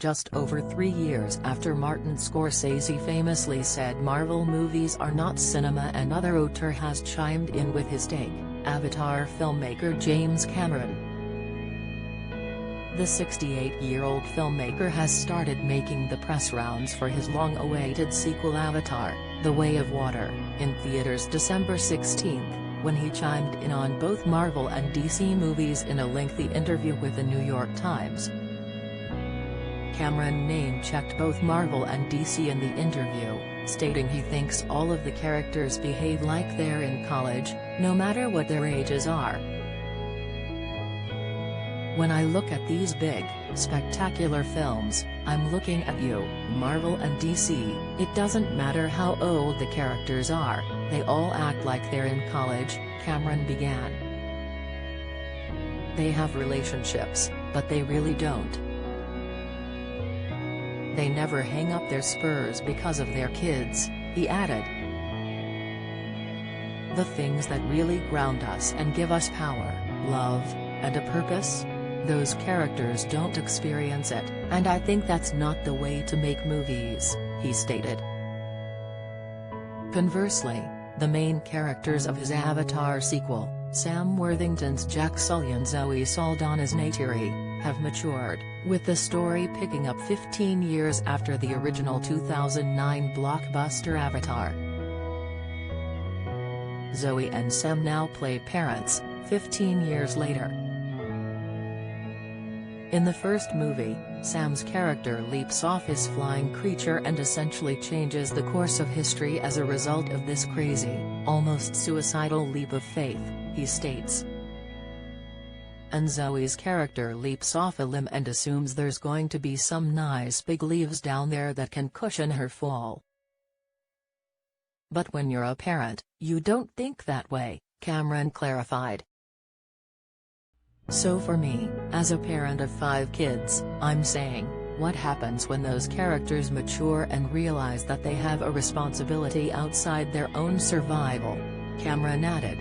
just over 3 years after Martin Scorsese famously said Marvel movies are not cinema. Another auteur has chimed in with his take, Avatar filmmaker James Cameron. The 68-year-old filmmaker has started making the press rounds for his long-awaited sequel Avatar: The Way of Water, in theaters December 16, when he chimed in on both Marvel and DC movies in a lengthy interview with the New York Times. Cameron name-checked both Marvel and DC in the interview, stating he thinks all of the characters behave like they're in college, no matter what their ages are. "When I look at these big, spectacular films, I'm looking at you, Marvel and DC, it doesn't matter how old the characters are, they all act like they're in college," Cameron began. "They have relationships, but they really don't. They never hang up their spurs because of their kids," he added. "The things that really ground us and give us power, love, and a purpose? Those characters don't experience it, and I think that's not the way to make movies," he stated. Conversely, the main characters of his Avatar sequel, Sam Worthington's Jack Sully and Zoe Saldana's Neytiri, have matured, with the story picking up 15 years after the original 2009 blockbuster Avatar. Zoe and Sam now play parents, 15 years later. In the first movie, Sam's character leaps off his flying creature and essentially changes the course of history as a result of this crazy, almost suicidal leap of faith, he states. And Zoe's character leaps off a limb and assumes there's going to be some nice big leaves down there that can cushion her fall. "But when you're a parent, you don't think that way," Cameron clarified. "So for me, as a parent of 5 kids, I'm saying, what happens when those characters mature and realize that they have a responsibility outside their own survival?" Cameron added.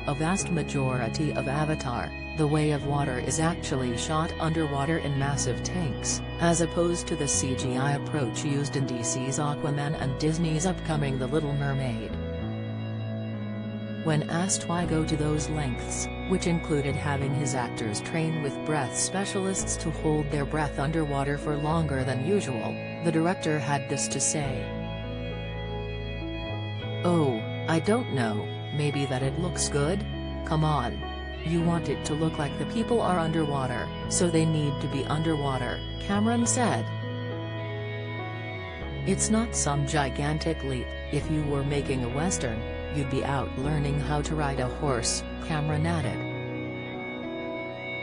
A vast majority of Avatar: The Way of Water is actually shot underwater in massive tanks, as opposed to the CGI approach used in DC's Aquaman and Disney's upcoming The Little Mermaid. When asked why go to those lengths, which included having his actors train with breath specialists to hold their breath underwater for longer than usual, the director had this to say. "Oh, I don't know, maybe that it looks good? Come on. You want it to look like the people are underwater, so they need to be underwater," Cameron said. "It's not some gigantic leap. If you were making a Western, you'd be out learning how to ride a horse," Cameron added.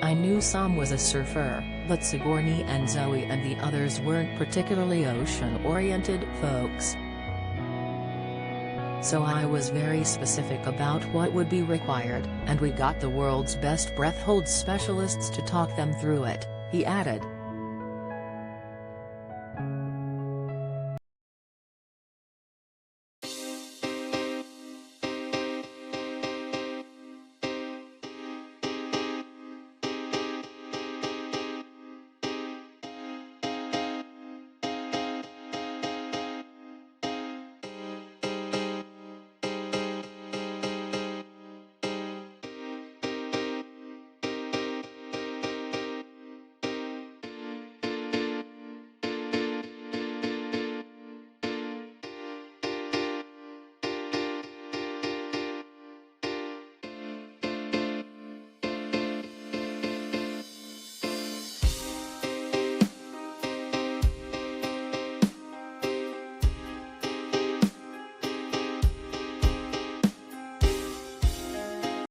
"I knew Sam was a surfer, but Sigourney and Zoe and the others weren't particularly ocean-oriented folks. So I was very specific about what would be required, and we got the world's best breath hold specialists to talk them through it," he added.